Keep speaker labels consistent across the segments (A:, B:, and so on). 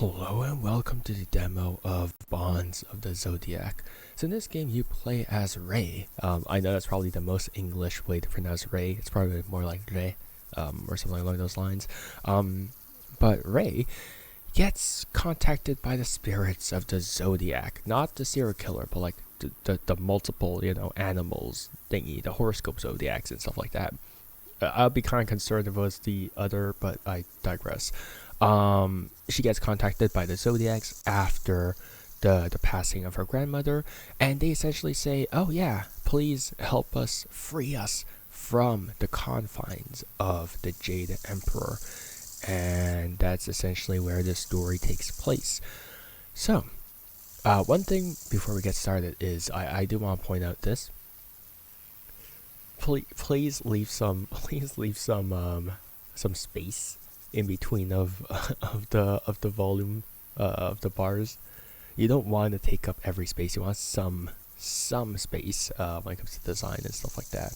A: Hello and welcome to the demo of Bonds of the Zodiac. So in this game you play as Ray. I know that's probably the most English way to pronounce Ray. It's probably more like Ray, or something along those lines. But Ray gets contacted by the spirits of the Zodiac. Not the serial killer, but like the multiple, animals thingy, the horoscope zodiacs and stuff like that. I'll be kind of concerned if it was the other, but I digress. She gets contacted by the Zodiacs after the passing of her grandmother, and they essentially say, oh yeah, please help us, free us from the confines of the Jade Emperor. And that's essentially where this story takes place. So, one thing before we get started is I do want to point out this. Please leave some space in between of the volume of the bars. You don't want to take up every space. You want some space when it comes to design and stuff like that.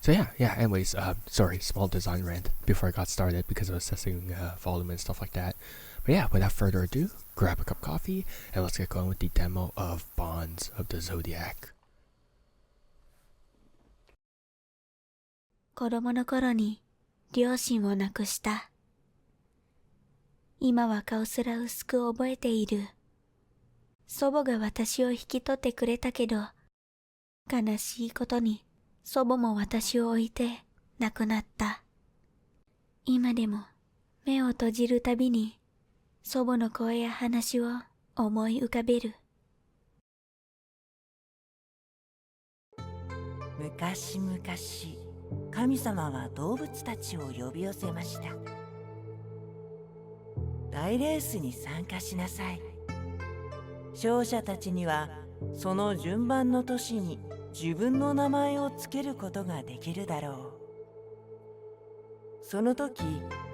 A: So yeah. Anyways, sorry, small design rant before I got started because of assessing volume and stuff like that. But yeah, without further ado, grab a cup of coffee and let's get going with the demo of Bonds of the Zodiac.
B: 子供の頃に両親を亡くした。今は顔すら薄く覚えている。祖母が私を引き取ってくれたけど、悲しいことに祖母も私を置いて亡くなった。今でも目を閉じるたびに祖母の声や話を思い浮かべる。
C: 昔々、神様は動物たちを呼び寄せました。大レースに参加しなさい。勝者たちにはその順番の年に自分の名前をつけることができるだろう。その時、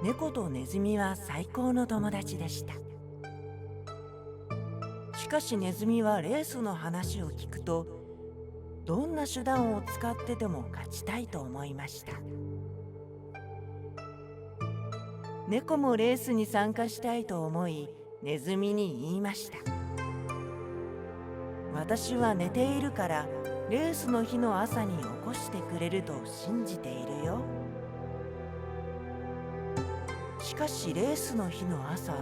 C: 猫とネズミは最高の友達でした。しかしネズミはレースの話を聞くと、どんな手段を使ってでも勝ちたいと思いました。猫もレースに参加したいと思い、ネズミに言いました。私は寝ているから、レースの日の朝に起こしてくれると信じているよ。しかしレースの日の朝、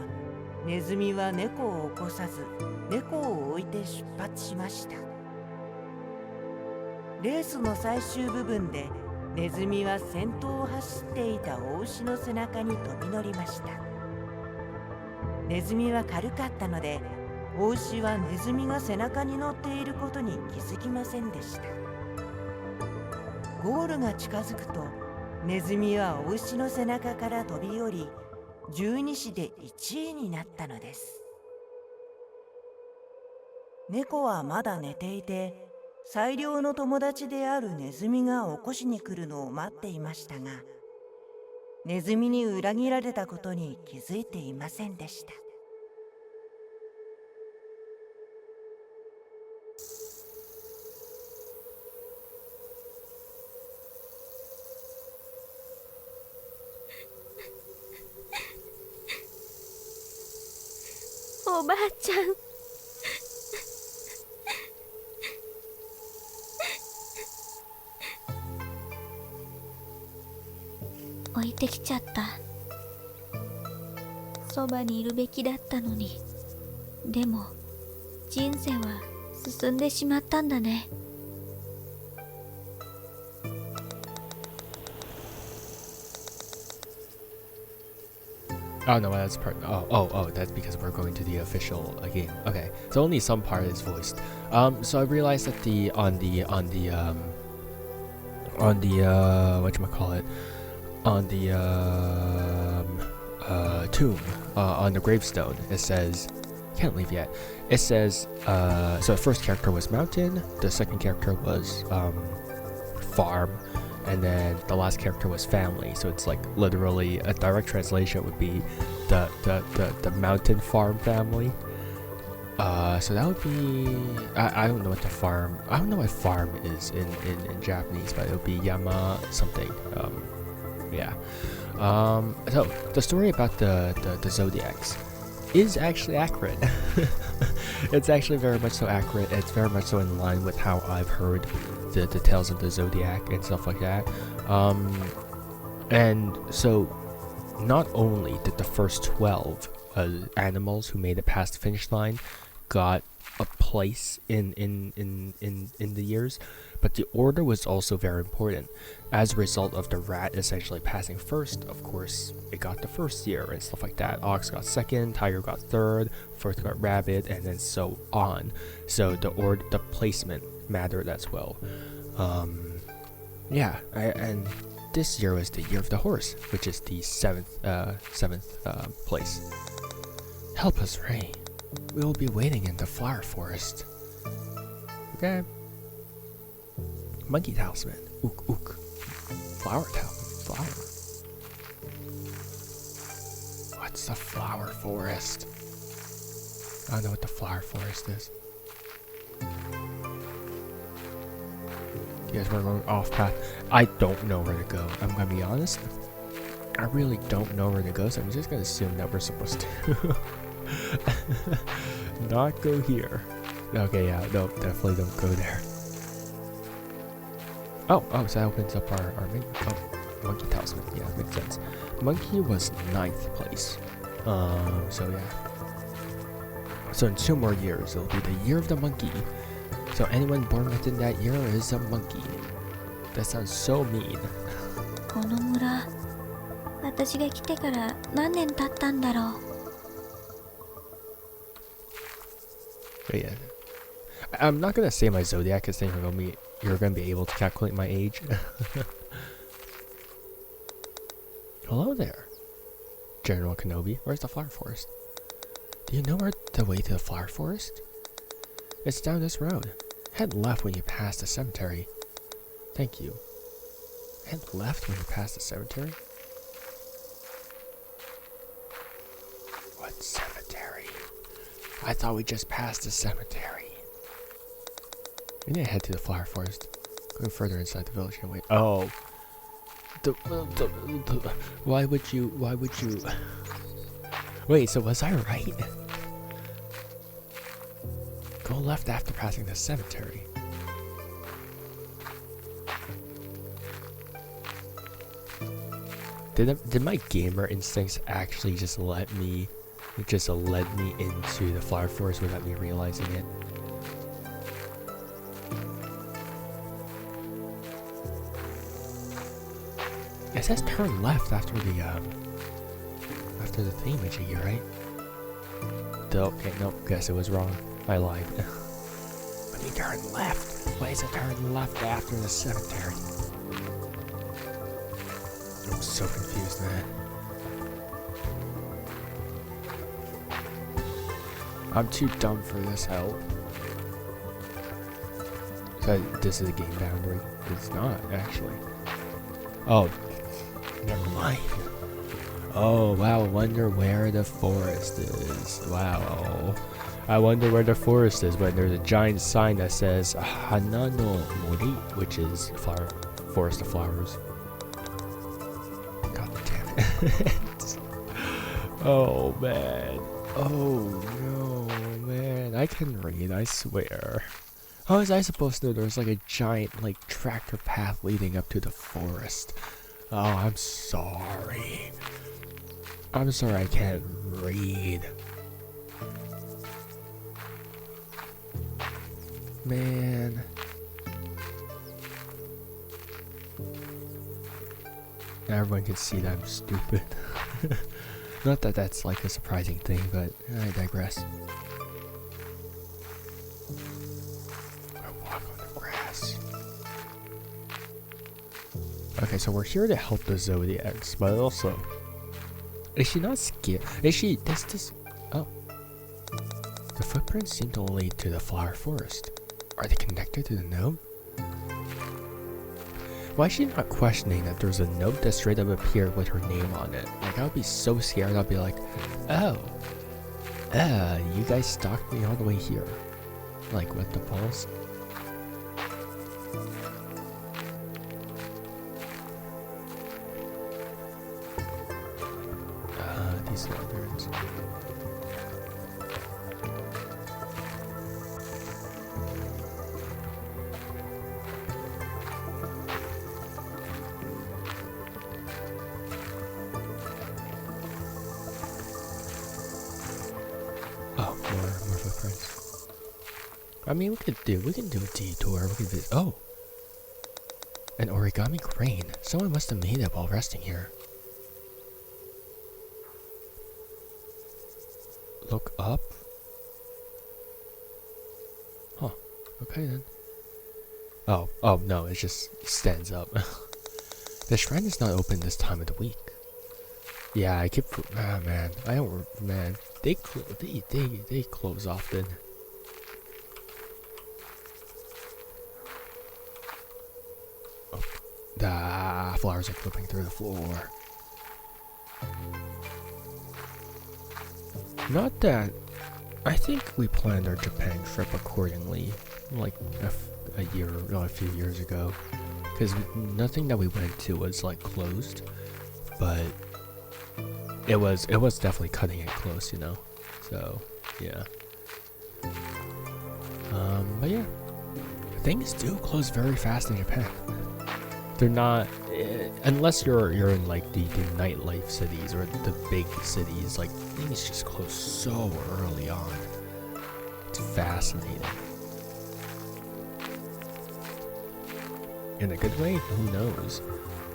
C: ネズミは猫を起こさず、猫を置いて出発しました。レースの最終部分でネズミは先頭を走っていた雄牛の背中に飛び乗りました。ネズミは軽かったので雄牛はネズミが背中に乗っていることに気づきませんでした。ゴールが近づくとネズミは雄牛の背中から飛び降り十二支で1位になったのです。猫はまだ寝ていて最良の友達であるネズミが起こしに来るのを待っていましたが、ネズミに裏切られたことに気づいていませんでした。
B: おばあちゃん。置いてきちゃった。そばにいるべきだったのに。でも人生は進んでしまったんだね。
A: Oh no, that's part. Oh, that's because we're going to the official game. Okay, so only some part is voiced. So I realized that whatchamacallit, on the tomb, on the gravestone, it says, can't leave yet. It says, so the first character was mountain, the second character was farm, and then the last character was family. So it's like literally a direct translation would be the mountain farm family. So that would be, I don't know what I don't know what farm is in Japanese, but it would be yama something. Yeah. So the story about the Zodiacs is actually accurate. It's actually very much so accurate. It's very much so in line with how I've heard the tales of the Zodiac and stuff like that. And so not only did the first 12 animals who made it past the finish line got a place in the years, but the order was also very important. As a result of the rat essentially passing first, of course, it got the first year and stuff like that. Ox got second, tiger got third, fourth got rabbit, and then so on. So the placement mattered as well. And this year was the year of the horse, which is the seventh place. Help us, Ray. We will be waiting in the flower forest. Okay. Monkey talisman. Ook ook. Flower talisman. Flower. What's the flower forest? I don't know what the flower forest is. You guys were going off path. I don't know where to go. I'm gonna be honest. I really don't know where to go, so I'm just gonna assume that we're supposed to not go here. Okay, yeah, no, definitely don't go there. Oh, so that opens up our monkey talisman. Yeah, makes sense. Monkey was 9th place. So yeah. So in 2 more years, it'll be the year of the monkey. So anyone born within that year is a monkey. That sounds so mean.
B: この村、私が来てから何年経ったんだろう。
A: But yeah, I'm not gonna say my zodiac because then you're gonna be able to calculate my age. Hello there, General Kenobi. Where's the flower forest? Do you know where the way to the flower forest? It's down this road. Head left when you pass the cemetery. Thank you. Head left when you pass the cemetery? What cemetery? I thought we just passed the cemetery. We need to head to the flower forest. Going further inside the village and wait. Oh. Why would you? Wait, so was I right? Go left after passing the cemetery. Did my gamer instincts actually just let me into the flower forest without me realizing it? It says turn left after the thingamajiggy, right? Okay, nope, guess it was wrong. I lied. Let me turn left. Why is it turn left after the cemetery? I'm so confused, man. I'm too dumb for this help. So this is a game boundary. It's not, actually. Oh, never mind. Oh, wow, I wonder where the forest is. Wow. I wonder where the forest is when there's a giant sign that says Hana no Mori, which is forest of flowers. God damn it. Oh, man. Oh, no, man. I can read, I swear. How was I supposed to know there was like a giant tractor path leading up to the forest? Oh, I'm sorry. I'm sorry I can't read. Man. Everyone can see that I'm stupid. Not that that's like a surprising thing, but I digress. I walk on the grass. Okay, so we're here to help the Zodiacs, but also... Is she not scared? Is she... Oh. The footprints seem to lead to the flower forest. Are they connected to the note? Why is she not questioning that there's a note that straight up appeared with her name on it? Like, I would be so scared. I'd be like, oh. You guys stalked me all the way here. Like, what the balls? these lanterns. Oh, more footprints. I mean, we can do a detour. We can visit. Oh, an origami crane. Someone must have made it while resting here. Look up. Huh. Okay then. Oh no, it just stands up. The shrine is not open this time of the week. Yeah, I keep. Ah, man, I don't. Man, they close often. Oh, the flowers are clipping through the floor. Not that. I think we planned our Japan trip accordingly, like a few years ago, because nothing that we went to was like closed, but it was definitely cutting it close, you know. So yeah. But yeah, things do close very fast in Japan. They're not, unless you're in like the nightlife cities or the big cities. Like things just close so early on. It's fascinating. In a good way, who knows?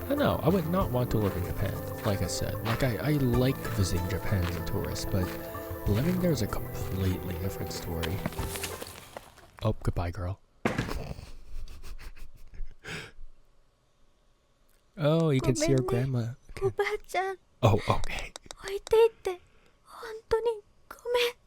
A: I don't know. I would not want to live in Japan. Like I said, like I like visiting Japan as a tourist, but living there is a completely different story. Oh, goodbye, girl. Oh, you can see your grandma. Okay.
B: おばあちゃん、
A: Oh, okay.
B: 置いていって本当にごめん。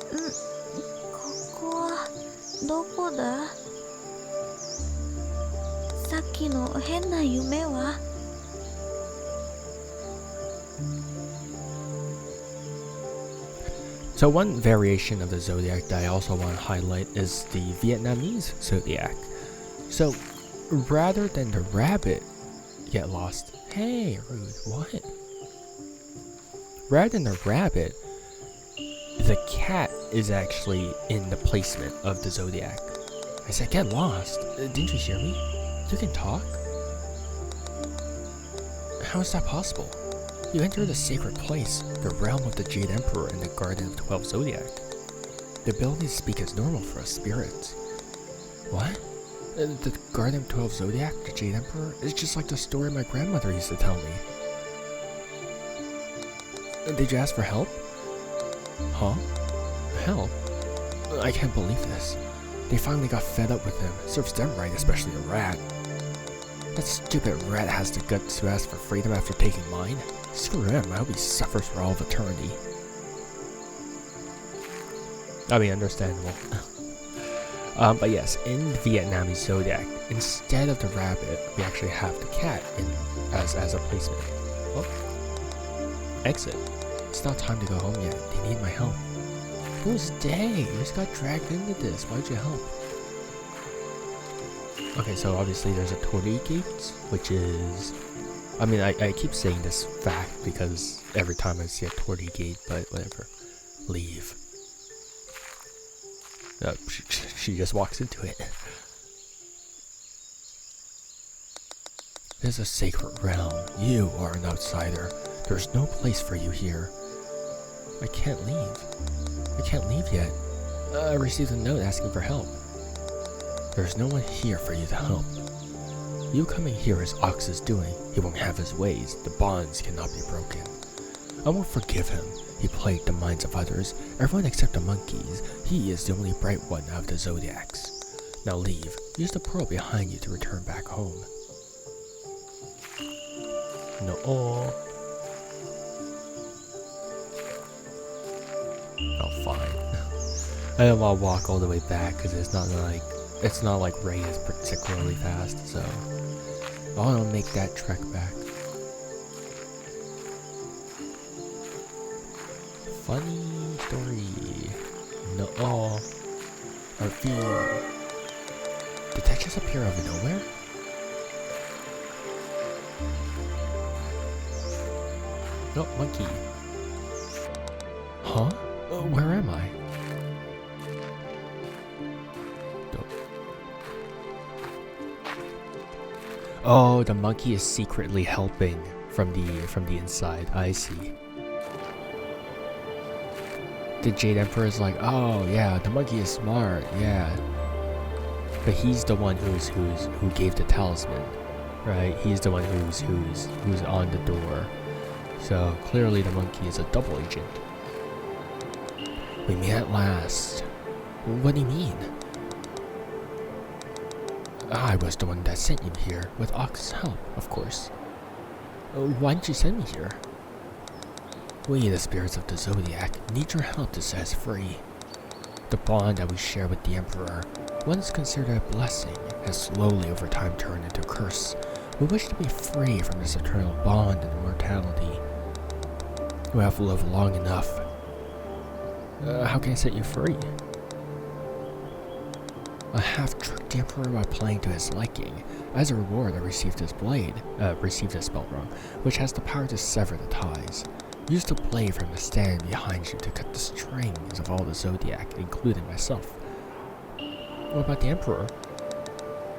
B: ここはどこだ？さっきの変な夢は？
A: So one variation of the Zodiac that I also want to highlight is the Vietnamese Zodiac. So rather than the rabbit get lost, hey, rude, what? Rather than the rabbit, the cat is actually in the placement of the Zodiac. I said, get lost. Didn't you hear me? You can talk? How is that possible? You enter the sacred place, the realm of the Jade Emperor and the Garden of 12 Zodiac. The ability to speak is normal for us spirits. What? The Garden of 12 Zodiac, the Jade Emperor, is just like the story my grandmother used to tell me. Did you ask for help? Huh? Help? I can't believe this. They finally got fed up with him. Serves them right, especially a rat. That stupid rat has the guts to ask for freedom after taking mine. Screw him, I hope he suffers for all of eternity. I mean, understandable. But yes, in Vietnamese Zodiac, instead of the rabbit, we actually have the cat as a placement. Oh. Exit. It's not time to go home yet. They need my help. Who's they? You just got dragged into this. Why'd you help? Okay, so obviously there's a torii gate, which is... I mean, I keep saying this fact because every time I see a torii gate, but whatever. Leave. She just walks into it. This is a sacred realm. You are an outsider. There's no place for you here. I can't leave. I can't leave yet. I received a note asking for help. There's no one here for you to help. You coming here is Ox's doing. He won't have his ways. The bonds cannot be broken. I won't forgive him. He plagued the minds of others, everyone except the monkeys. He is the only bright one out of the Zodiacs. Now leave. Use the pearl behind you to return back home. No. Oh, fine. I don't want to walk all the way back because it's not like Ray is particularly fast, so I want to make that trek back. Funny story. No. Our view. Did that just appear out of nowhere? No, monkey. Huh? Where am I? No. Oh, the monkey is secretly helping from the inside. I see. The Jade Emperor is like, oh yeah, the monkey is smart, yeah. But he's the one who gave the talisman, right? He's the one who's on the door. So clearly the monkey is a double agent. We meet at last. What do you mean? I was the one that sent you here, with Ox's help, of course. Why didn't you send me here? We, the spirits of the Zodiac, need your help to set us free. The bond that we share with the Emperor, once considered a blessing, has slowly over time turned into a curse. We wish to be free from this eternal bond and immortality. We have lived long enough. How can I set you free? I have tricked the Emperor by playing to his liking. As a reward, I received his spell wrong, which has the power to sever the ties. Use the blade from the stand behind you to cut the strings of all the Zodiac, including myself. What about the Emperor?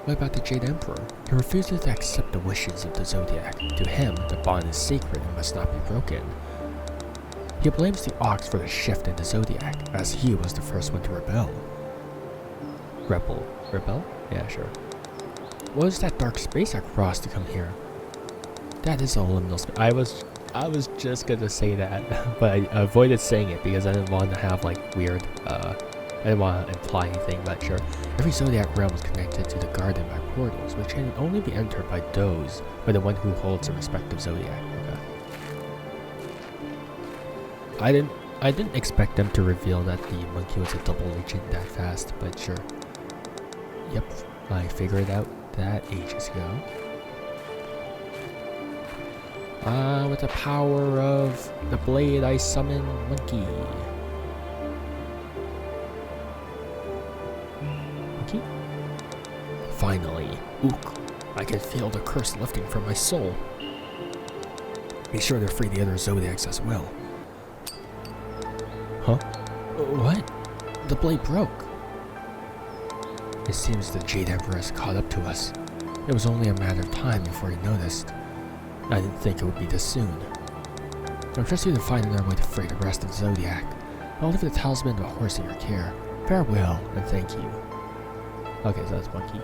A: What about the Jade Emperor? He refuses to accept the wishes of the Zodiac. To him, the bond is sacred and must not be broken. He blames the Ox for the shift in the Zodiac, as he was the first one to rebel. Rebel? Yeah, sure. What was that dark space I crossed to come here? That is a liminal space. I was just gonna say that, but I avoided saying it because I didn't want to have like weird, I didn't want to imply anything, but sure. Every Zodiac realm is connected to the garden by portals, which can only be entered by the one who holds the respective Zodiac. Okay. I didn't expect them to reveal that the monkey was a double agent that fast, but sure. Yep, I figured out that ages ago. With the power of the blade, I summon monkey. Monkey? Finally, Ook, I can feel the curse lifting from my soul. Be sure to free the other Zodiacs as well. Huh? What? The blade broke. It seems the Jade Emperor has caught up to us. It was only a matter of time before he noticed. I didn't think it would be this soon. I trust you to find another way to free the rest of the Zodiac. I'll leave the talisman of a horse in your care. Farewell, and thank you. Okay, so that's Monkey.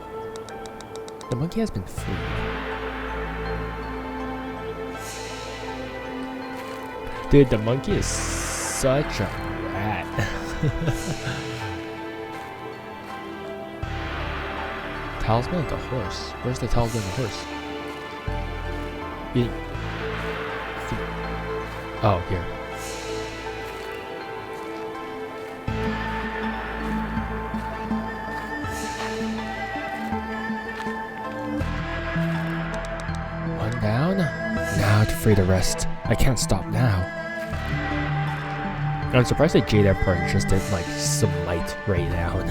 A: The monkey has been freed. Dude, the monkey is such a rat. Talisman of the horse. Where's the talisman of the horse? Oh, here. One down. Now to free the rest. I can't stop now. I'm surprised that Jade Emperor just didn't like smite Ray down.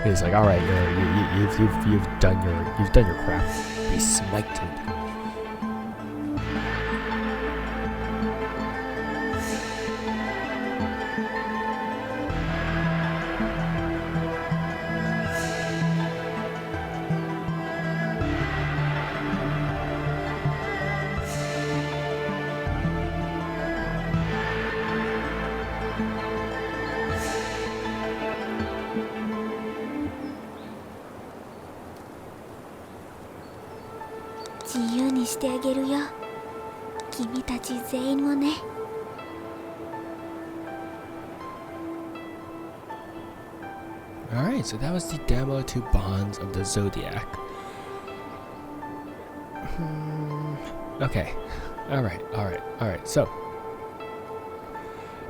A: He's like, all right, you've done your crap. Be smited.
B: 自由にしてあげるよ。君たち全員をね。
A: Alright, so that was the demo to Bonds of the Zodiac. Okay. Alright. So,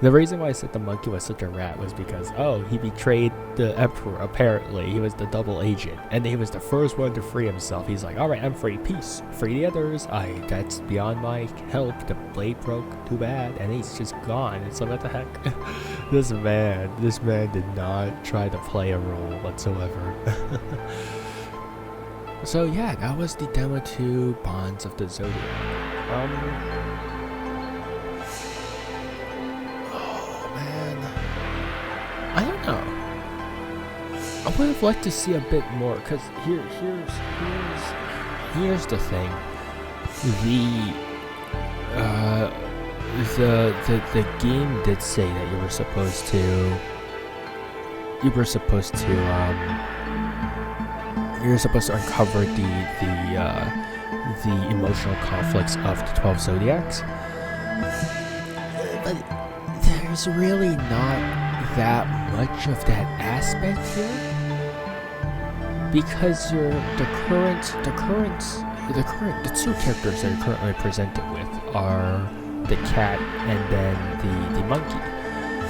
A: the reason why I said the monkey was such a rat was because, he betrayed the emperor, apparently. He was the double agent, and he was the first one to free himself. He's like, alright, I'm free, peace. Free the others. That's beyond my help. The blade broke, too bad. And he's just gone. It's like, what the heck? This man did not try to play a role whatsoever. So yeah, that was the demo to Bonds of the Zodiac. Oh man, I don't know. I would have liked to see a bit more, because here's the thing. The game did say that you were supposed to uncover the emotional conflicts of the 12 Zodiacs. But there's really not that much of that aspect here, because the two characters that you're currently presented with are the cat and then the monkey,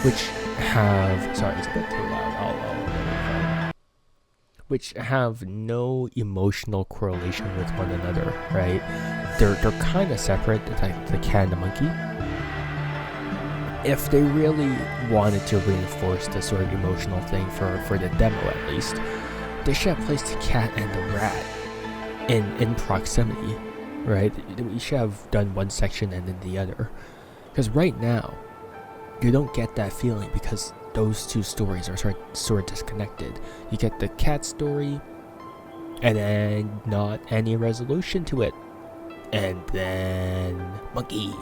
A: which have it's a bit too loud. Which have no emotional correlation with one another, right? They're kind of separate, like the cat and the monkey. If they really wanted to reinforce the sort of emotional thing for the demo at least, they should have placed the cat and the rat in proximity, right? We should have done one section and then the other. Because right now, you don't get that feeling because those two stories are sort of disconnected. You get the cat story, and then not any resolution to it, and then monkey,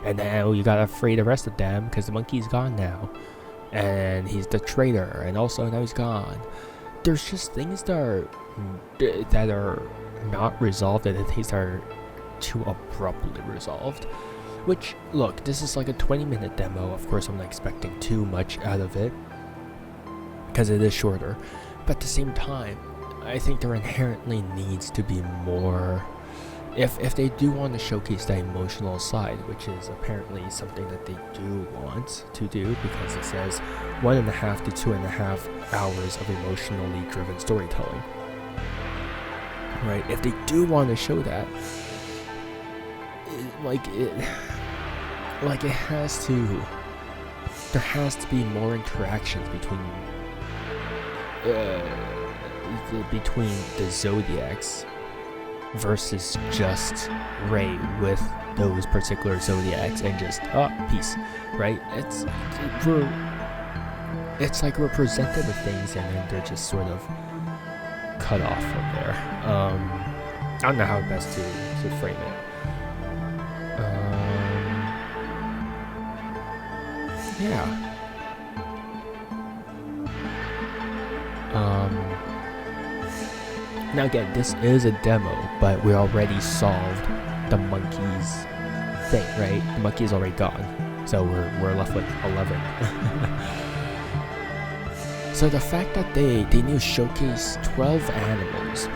A: and now you gotta free the rest of them because the monkey's gone now, and he's the traitor, and also now he's gone. There's just things that are not resolved, and things are too abruptly resolved. Which, look, this is like a 20-minute demo. Of course, I'm not expecting too much out of it, because it is shorter. But at the same time, I think there inherently needs to be more. If they do want to showcase that emotional side, which is apparently something that they do want to do, because it says 1.5 to 2.5 hours of emotionally driven storytelling. Right? If they do want to show that, there has to be more interactions between the Zodiacs versus just Rei with those particular Zodiacs and just peace, right? It's like we're presented with things and then they're just sort of cut off from there. I don't know how best to frame it. Yeah. Now again, this is a demo, but we already solved the monkey's thing, right? The monkey's already gone, so we're left with 11. So the fact that they need to showcase 12 animals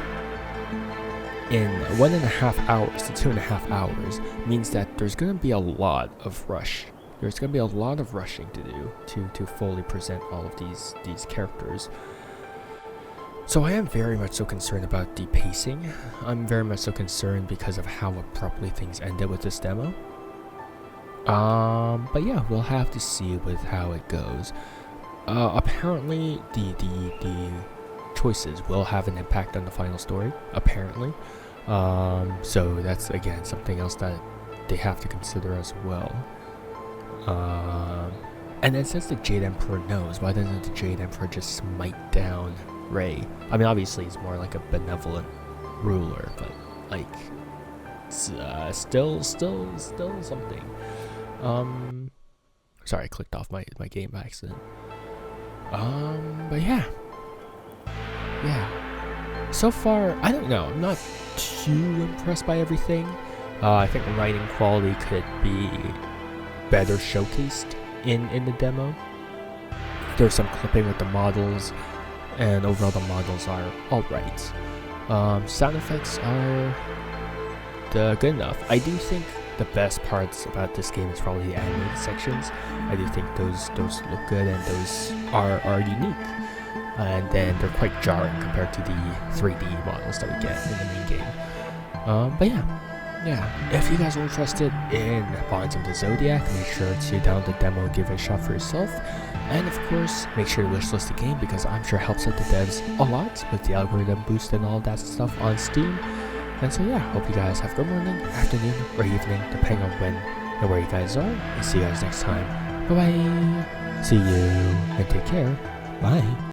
A: in 1.5 hours to 2.5 hours means that there's gonna be a lot of rush. There's going to be a lot of rushing to do to fully present all of these characters. So I am very much so concerned about the pacing. I'm very much so concerned because of how abruptly things ended with this demo. But yeah, we'll have to see with how it goes. Apparently the choices will have an impact on the final story, apparently. So that's again something else that they have to consider as well. And then since the Jade Emperor knows, why doesn't the Jade Emperor just smite down Rei? I mean, obviously he's more like a benevolent ruler, but like, still something. Sorry, I clicked off my game by accident. But yeah. So far, I don't know. I'm not too impressed by everything. I think the writing quality could be better showcased in the demo. There's some clipping with the models, and overall the models are alright. Sound effects are good enough. I do think the best parts about this game is probably the animated sections. I do think those look good, and those are unique. And then they're quite jarring compared to the 3D models that we get in the main game. But yeah, if you guys are interested in Bonds of the Zodiac, make sure to download the demo and give it a shot for yourself. And of course, make sure to wishlist the game, because I'm sure it helps out the devs a lot with the algorithm boost and all that stuff on Steam. And so yeah, hope you guys have a good morning, afternoon, or evening, depending on when and where you guys are. And see you guys next time. Bye bye. See you and take care. Bye.